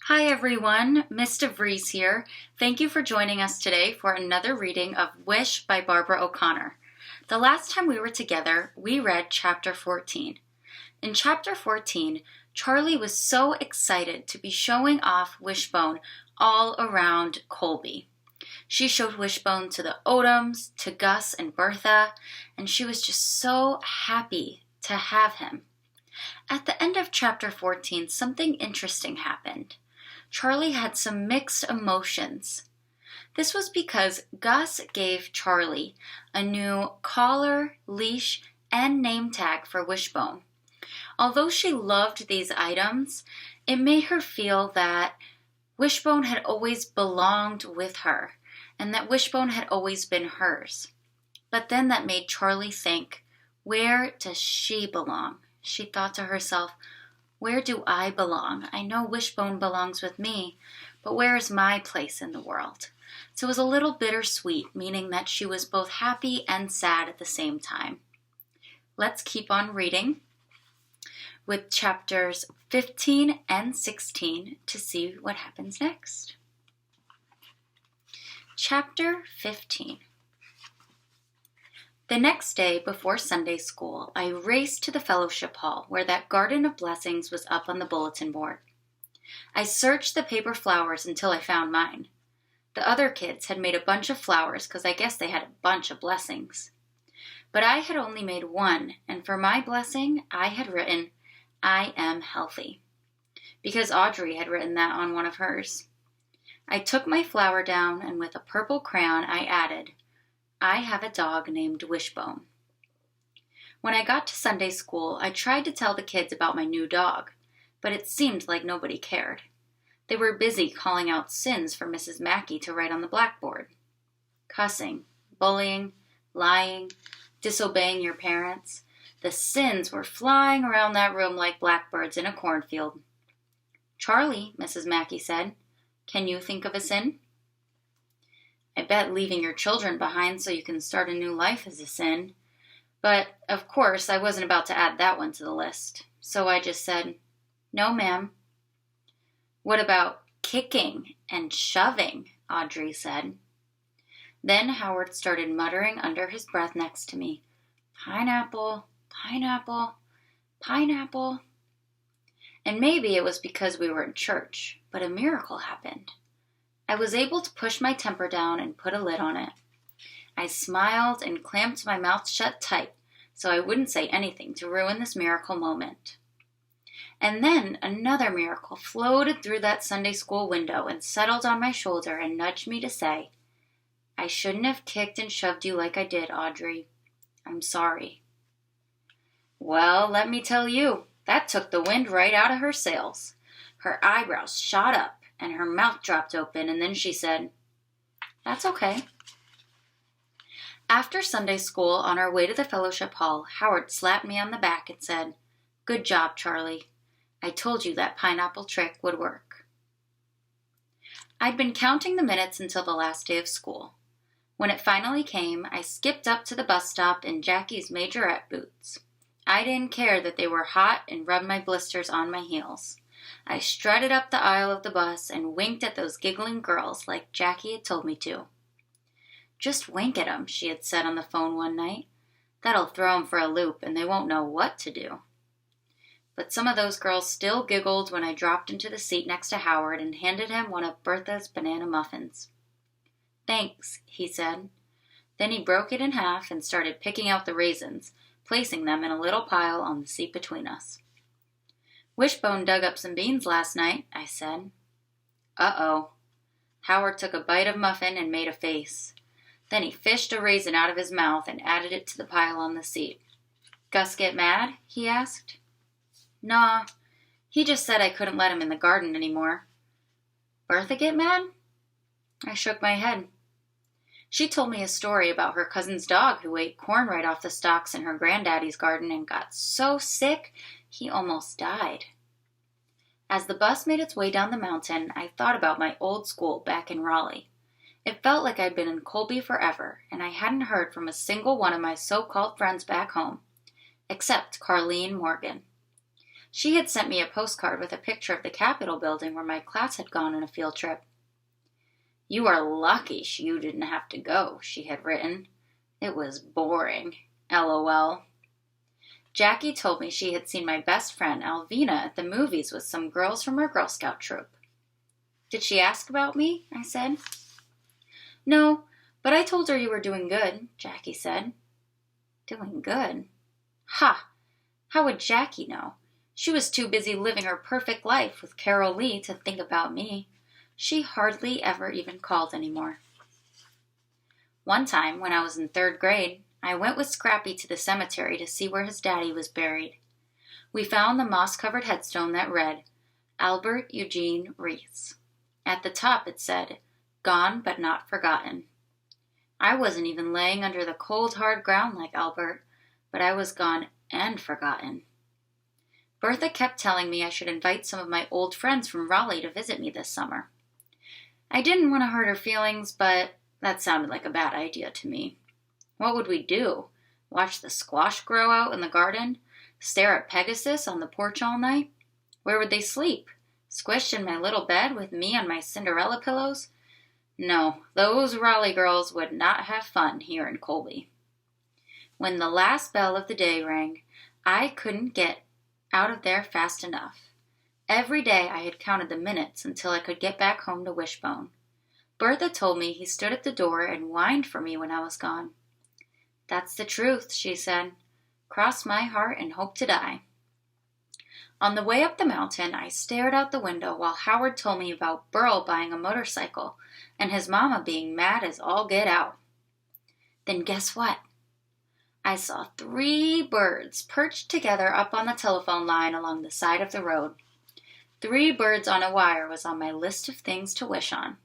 Hi everyone, Miss DeVries here. Thank you for joining us today for another reading of Wish by Barbara O'Connor. The last time we were together, we read Chapter 14. In Chapter 14, Charlie was so excited to be showing off Wishbone all around Colby. She showed Wishbone to the Odoms, to Gus and Bertha, and she was just so happy to have him. At the end of Chapter 14, something interesting happened. Charlie had some mixed emotions. This was because Gus gave Charlie a new collar, leash, and name tag for Wishbone. Although she loved these items, it made her feel that Wishbone had always belonged with her, and that Wishbone had always been hers. But then that made Charlie think, where does she belong? She thought to herself, where do I belong? I know Wishbone belongs with me, but where is my place in the world? So it was a little bittersweet, meaning that she was both happy and sad at the same time. Let's keep on reading with chapters 15 and 16 to see what happens next. Chapter 15. The next day before Sunday school, I raced to the fellowship hall where that garden of blessings was up on the bulletin board. I searched the paper flowers until I found mine. The other kids had made a bunch of flowers because I guess they had a bunch of blessings. But I had only made one, and for my blessing, I had written, I am healthy, because Audrey had written that on one of hers. I took my flower down, and with a purple crayon I added, I have a dog named Wishbone. When I got to Sunday school, I tried to tell the kids about my new dog, but it seemed like nobody cared. They were busy calling out sins for Mrs. Mackey to write on the blackboard. Cussing, bullying, lying, disobeying your parents. The sins were flying around that room like blackbirds in a cornfield. Charlie, Mrs. Mackey said, can you think of a sin? I bet leaving your children behind so you can start a new life is a sin. But, of course, I wasn't about to add that one to the list. So I just said, no, ma'am. What about kicking and shoving? Audrey said. Then Howard started muttering under his breath next to me, pineapple, pineapple, pineapple. And maybe it was because we were in church, but a miracle happened. I was able to push my temper down and put a lid on it. I smiled and clamped my mouth shut tight so I wouldn't say anything to ruin this miracle moment. And then another miracle floated through that Sunday school window and settled on my shoulder and nudged me to say, I shouldn't have kicked and shoved you like I did, Audrey. I'm sorry. Well, let me tell you, that took the wind right out of her sails. Her eyebrows shot up and her mouth dropped open, and then she said, that's okay. After Sunday school, on our way to the fellowship hall, Howard slapped me on the back and said, good job, Charlie. I told you that pineapple trick would work. I'd been counting the minutes until the last day of school. When it finally came, I skipped up to the bus stop in Jackie's majorette boots. I didn't care that they were hot and rubbed my blisters on my heels. I strutted up the aisle of the bus and winked at those giggling girls like Jackie had told me to. Just wink at 'em, she had said on the phone one night. That'll throw 'em for a loop and they won't know what to do. But some of those girls still giggled when I dropped into the seat next to Howard and handed him one of Bertha's banana muffins. Thanks, he said. Then he broke it in half and started picking out the raisins, placing them in a little pile on the seat between us. Wishbone dug up some beans last night, I said. Uh-oh. Howard took a bite of muffin and made a face. Then he fished a raisin out of his mouth and added it to the pile on the seat. Gus get mad? He asked. Nah, he just said I couldn't let him in the garden anymore. Bertha get mad? I shook my head. She told me a story about her cousin's dog who ate corn right off the stalks in her granddaddy's garden and got so sick he almost died. As the bus made its way down the mountain, I thought about my old school back in Raleigh. It felt like I'd been in Colby forever, and I hadn't heard from a single one of my so-called friends back home, except Carleen Morgan. She had sent me a postcard with a picture of the Capitol building where my class had gone on a field trip. "You are lucky you didn't have to go," she had written. "It was boring. LOL. Jackie told me she had seen my best friend Alvina at the movies with some girls from her Girl Scout troop." "Did she ask about me?" I said. "No, but I told her you were doing good," Jackie said. Doing good? Ha! How would Jackie know? She was too busy living her perfect life with Carol Lee to think about me. She hardly ever even called anymore. One time, when I was in 3rd grade, I went with Scrappy to the cemetery to see where his daddy was buried. We found the moss-covered headstone that read, Albert Eugene Reese. At the top it said, "Gone but not forgotten." I wasn't even laying under the cold, hard ground like Albert, but I was gone and forgotten. Bertha kept telling me I should invite some of my old friends from Raleigh to visit me this summer. I didn't want to hurt her feelings, but that sounded like a bad idea to me. What would we do? Watch the squash grow out in the garden? Stare at Pegasus on the porch all night? Where would they sleep? Squished in my little bed with me on my Cinderella pillows? No, those Raleigh girls would not have fun here in Colby. When the last bell of the day rang, I couldn't get out of there fast enough. Every day I had counted the minutes until I could get back home to Wishbone. Bertha told me he stood at the door and whined for me when I was gone. "That's the truth," she said. "Cross my heart and hope to die." On the way up the mountain, I stared out the window while Howard told me about Burl buying a motorcycle and his mama being mad as all get out. Then guess what? I saw 3 birds perched together up on the telephone line along the side of the road. 3 birds on a wire was on my list of things to wish on.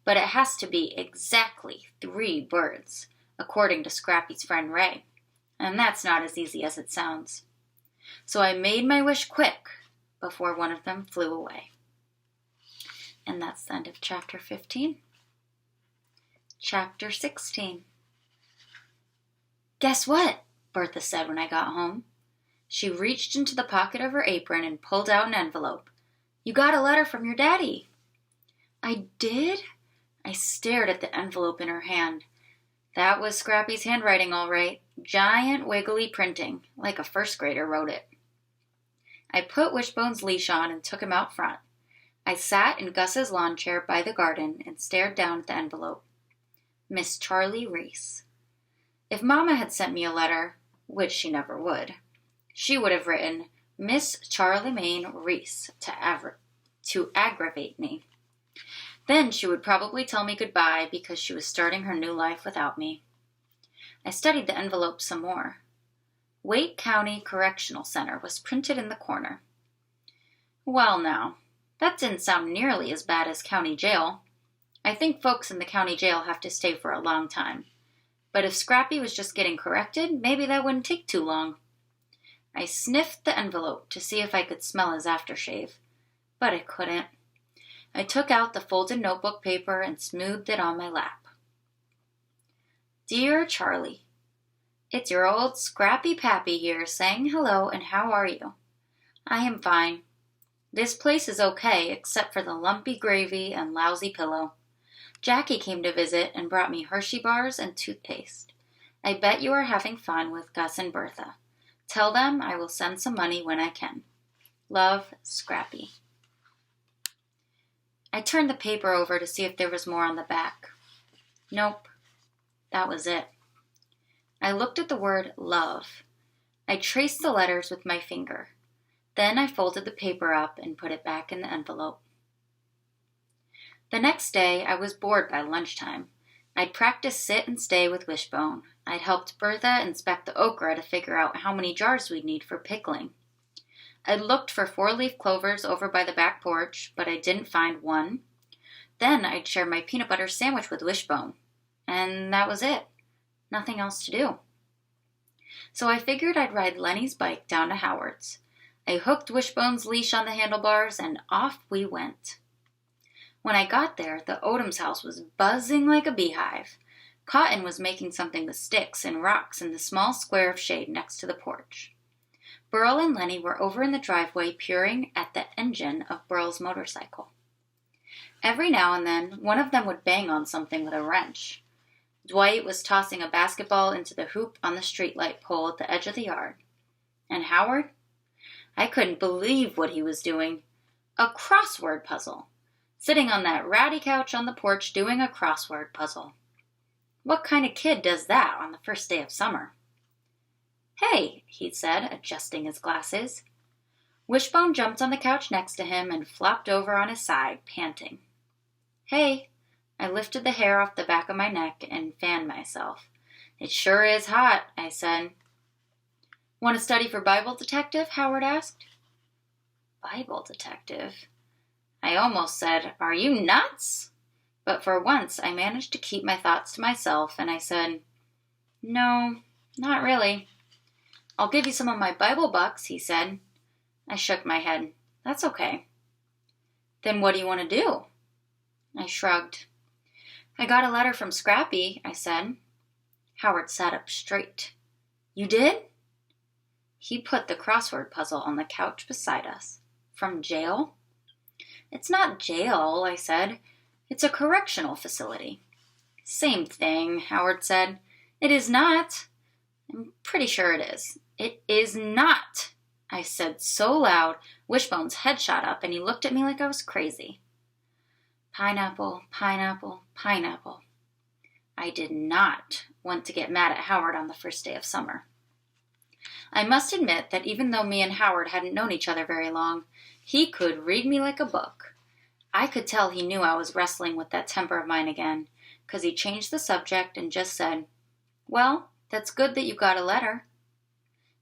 But it has to be exactly 3 birds, according to Scrappy's friend Ray. And that's not as easy as it sounds. So I made my wish quick before one of them flew away. And that's the end of Chapter 15. Chapter 16. "Guess what?" Bertha said when I got home. She reached into the pocket of her apron and pulled out an envelope. "You got a letter from your daddy." "I did?" I stared at the envelope in her hand. That was Scrappy's handwriting all right. Giant wiggly printing, like a 1st grader wrote it. I put Wishbone's leash on and took him out front. I sat in Gus's lawn chair by the garden and stared down at the envelope. Miss Charlie Reese. If Mama had sent me a letter, which she never would, she would have written, "Miss Charlemagne Reese," to aggravate me. Then she would probably tell me goodbye because she was starting her new life without me. I studied the envelope some more. Wake County Correctional Center was printed in the corner. Well now, that didn't sound nearly as bad as county jail. I think folks in the county jail have to stay for a long time. But if Scrappy was just getting corrected, maybe that wouldn't take too long. I sniffed the envelope to see if I could smell his aftershave, but I couldn't. I took out the folded notebook paper and smoothed it on my lap. "Dear Charlie, it's your old Scrappy Pappy here saying hello and how are you? I am fine. This place is okay except for the lumpy gravy and lousy pillow. Jackie came to visit and brought me Hershey bars and toothpaste. I bet you are having fun with Gus and Bertha. Tell them I will send some money when I can. Love, Scrappy." I turned the paper over to see if there was more on the back. Nope, that was it. I looked at the word love. I traced the letters with my finger. Then I folded the paper up and put it back in the envelope. The next day, I was bored by lunchtime. I'd practiced sit and stay with Wishbone. I'd helped Bertha inspect the okra to figure out how many jars we'd need for pickling. I'd looked for 4-leaf clovers over by the back porch, but I didn't find one. Then I'd share my peanut butter sandwich with Wishbone. And that was it. Nothing else to do. So I figured I'd ride Lenny's bike down to Howard's. I hooked Wishbone's leash on the handlebars, and off we went. When I got there, the Odom's house was buzzing like a beehive. Cotton was making something with sticks and rocks in the small square of shade next to the porch. Burl and Lenny were over in the driveway peering at the engine of Burl's motorcycle. Every now and then, one of them would bang on something with a wrench. Dwight was tossing a basketball into the hoop on the streetlight pole at the edge of the yard. And Howard? I couldn't believe what he was doing. A crossword puzzle. Sitting on that ratty couch on the porch doing a crossword puzzle. What kind of kid does that on the first day of summer? "Hey," he said, adjusting his glasses. Wishbone jumped on the couch next to him and flopped over on his side, panting. "Hey." I lifted the hair off the back of my neck and fanned myself. "It sure is hot," I said. "Want to study for Bible detective?" Howard asked. Bible detective? I almost said, "Are you nuts?" But for once I managed to keep my thoughts to myself, and I said, "No, not really." "I'll give you some of my Bible bucks," he said. I shook my head. "That's okay." "Then what do you want to do?" I shrugged. "I got a letter from Scrappy," I said. Howard sat up straight. "You did?" He put the crossword puzzle on the couch beside us. "From jail?" "It's not jail," I said. "It's a correctional facility." "Same thing," Howard said. "It is not." "I'm pretty sure it is." "It is not," I said so loud, Wishbone's head shot up and he looked at me like I was crazy. Pineapple, pineapple, pineapple. I did not want to get mad at Howard on the first day of summer. I must admit that even though me and Howard hadn't known each other very long, he could read me like a book. I could tell he knew I was wrestling with that temper of mine again, 'cause he changed the subject and just said, "Well, that's good that you got a letter."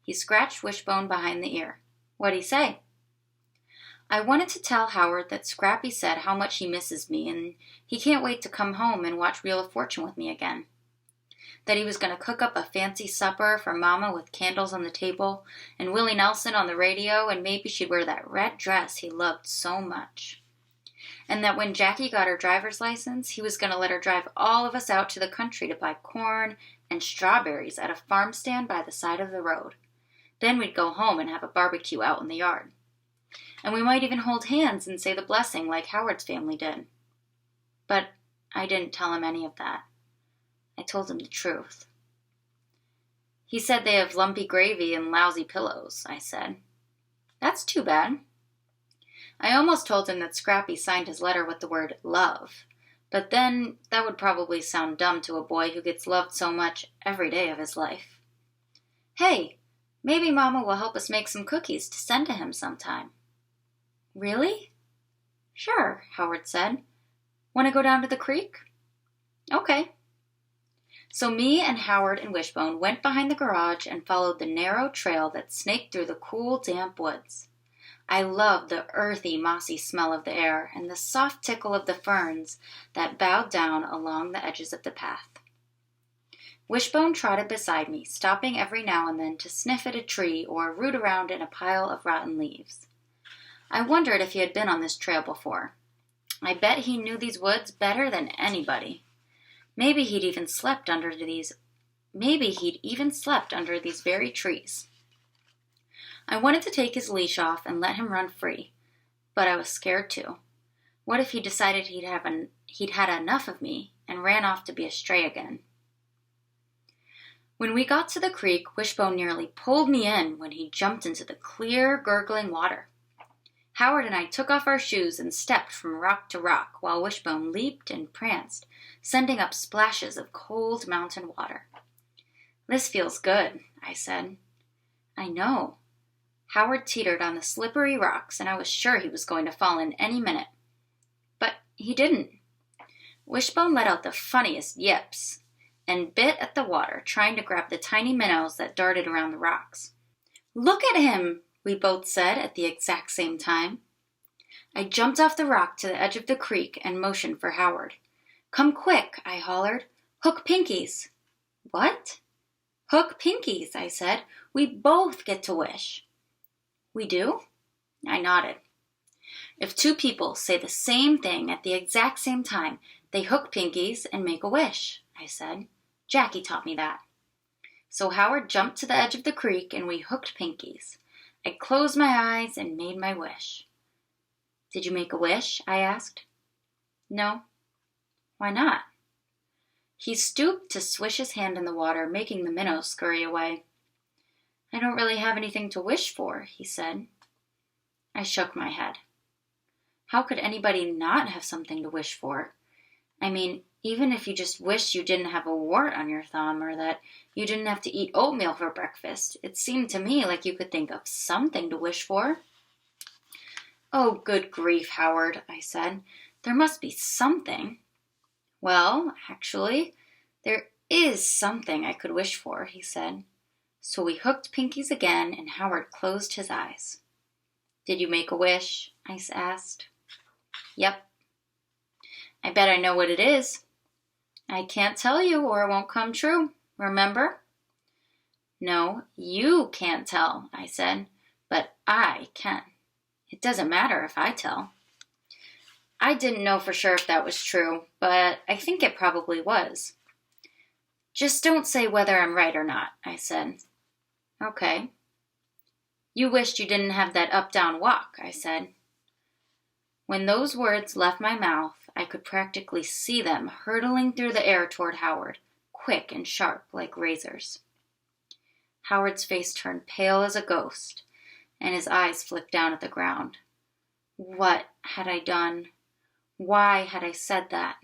He scratched Wishbone behind the ear. "What'd he say?" I wanted to tell Howard that Scrappy said how much he misses me and he can't wait to come home and watch Wheel of Fortune with me again. That he was going to cook up a fancy supper for Mama with candles on the table and Willie Nelson on the radio, and maybe she'd wear that red dress he loved so much. And that when Jackie got her driver's license, he was going to let her drive all of us out to the country to buy corn and strawberries at a farm stand by the side of the road. Then we'd go home and have a barbecue out in the yard. And we might even hold hands and say the blessing like Howard's family did. But I didn't tell him any of that. I told him the truth. He said they have lumpy gravy and lousy pillows, I said. That's too bad. I almost told him that Scrappy signed his letter with the word love, but then that would probably sound dumb to a boy who gets loved so much every day of his life. Hey, maybe Mama will help us make some cookies to send to him sometime. Really? Sure, Howard said. Want to go down to the creek? Okay. So me and Howard and Wishbone went behind the garage and followed the narrow trail that snaked through the cool, damp woods. I loved the earthy, mossy smell of the air and the soft tickle of the ferns that bowed down along the edges of the path. Wishbone trotted beside me, stopping every now and then to sniff at a tree or root around in a pile of rotten leaves. I wondered if he had been on this trail before. I bet he knew these woods better than anybody. Maybe he'd even slept under these very trees. I wanted to take his leash off and let him run free, but I was scared too. What if he decided he'd had enough of me and ran off to be a stray again? When we got to the creek, Wishbone nearly pulled me in when he jumped into the clear, gurgling water. Howard and I took off our shoes and stepped from rock to rock while Wishbone leaped and pranced, sending up splashes of cold mountain water. This feels good, I said. I know. Howard teetered on the slippery rocks, and I was sure he was going to fall in any minute. But he didn't. Wishbone let out the funniest yips and bit at the water, trying to grab the tiny minnows that darted around the rocks. Look at him, we both said at the exact same time. I jumped off the rock to the edge of the creek and motioned for Howard. Come quick, I hollered. Hook pinkies. What? Hook pinkies, I said. We both get to wish. We do? I nodded. If two people say the same thing at the exact same time, they hook pinkies and make a wish, I said. Jackie taught me that. So Howard jumped to the edge of the creek and we hooked pinkies. I closed my eyes and made my wish. Did you make a wish? I asked. No. Why not? He stooped to swish his hand in the water, making the minnows scurry away. I don't really have anything to wish for, he said. I shook my head. How could anybody not have something to wish for? I mean, even if you just wished you didn't have a wart on your thumb or that you didn't have to eat oatmeal for breakfast, it seemed to me like you could think of something to wish for. Oh, good grief, Howard, I said. There must be something. Well, actually, there is something I could wish for, he said. So we hooked pinkies again, and Howard closed his eyes. Did you make a wish? I asked. Yep. I bet I know what it is. I can't tell you or it won't come true, remember? No, you can't tell, I said, but I can. It doesn't matter if I tell. I didn't know for sure if that was true, but I think it probably was. Just don't say whether I'm right or not, I said. Okay. You wished you didn't have that up-down walk, I said. When those words left my mouth, I could practically see them hurtling through the air toward Howard, quick and sharp like razors. Howard's face turned pale as a ghost, and his eyes flicked down at the ground. What had I done? Why had I said that?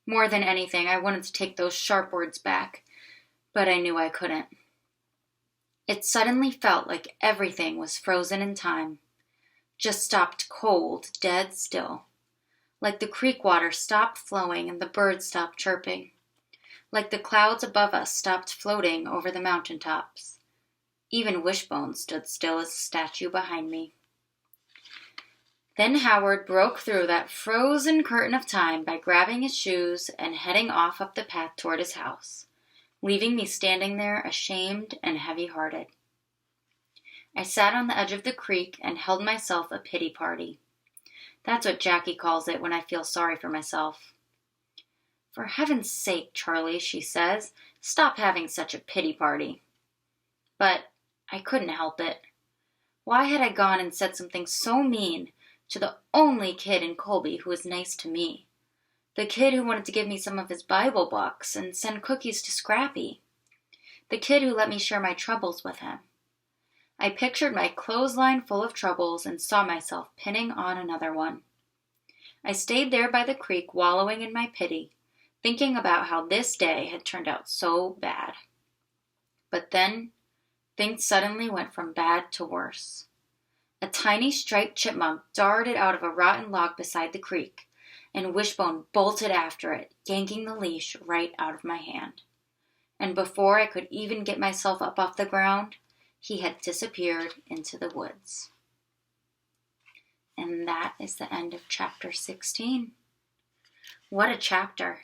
More than anything, I wanted to take those sharp words back, but I knew I couldn't. It suddenly felt like everything was frozen in time, just stopped cold, dead still. Like the creek water stopped flowing and the birds stopped chirping. Like the clouds above us stopped floating over the mountaintops. Even Wishbone stood still as a statue behind me. Then Howard broke through that frozen curtain of time by grabbing his shoes and heading off up the path toward his house, leaving me standing there ashamed and heavy-hearted. I sat on the edge of the creek and held myself a pity party. That's what Jackie calls it when I feel sorry for myself. For heaven's sake, Charlie, she says, stop having such a pity party. But I couldn't help it. Why had I gone and said something so mean to the only kid in Colby who was nice to me? The kid who wanted to give me some of his Bible books and send cookies to Scrappy. The kid who let me share my troubles with him. I pictured my clothesline full of troubles and saw myself pinning on another one. I stayed there by the creek wallowing in my pity, thinking about how this day had turned out so bad. But then, things suddenly went from bad to worse. A tiny striped chipmunk darted out of a rotten log beside the creek, and Wishbone bolted after it, yanking the leash right out of my hand. And before I could even get myself up off the ground, he had disappeared into the woods. And that is the end of chapter 16. What a chapter.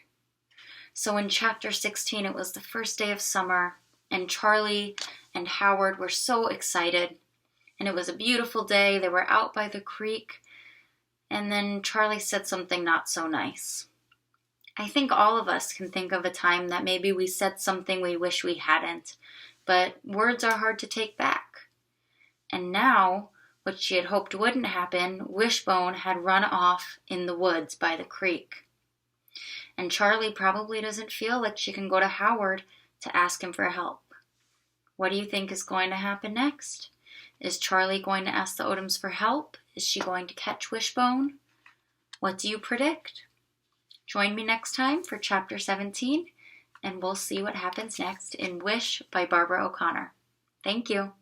So in chapter 16, it was the first day of summer, and Charlie and Howard were so excited. And it was a beautiful day. They were out by the creek, and then Charlie said something not so nice. I think all of us can think of a time that maybe we said something we wish we hadn't, but words are hard to take back. And now, what she had hoped wouldn't happen, Wishbone had run off in the woods by the creek. And Charlie probably doesn't feel like she can go to Howard to ask him for help. What do you think is going to happen next? Is Charlie going to ask the Odoms for help? Is she going to catch Wishbone? What do you predict? Join me next time for chapter 17, and we'll see what happens next in Wish by Barbara O'Connor. Thank you.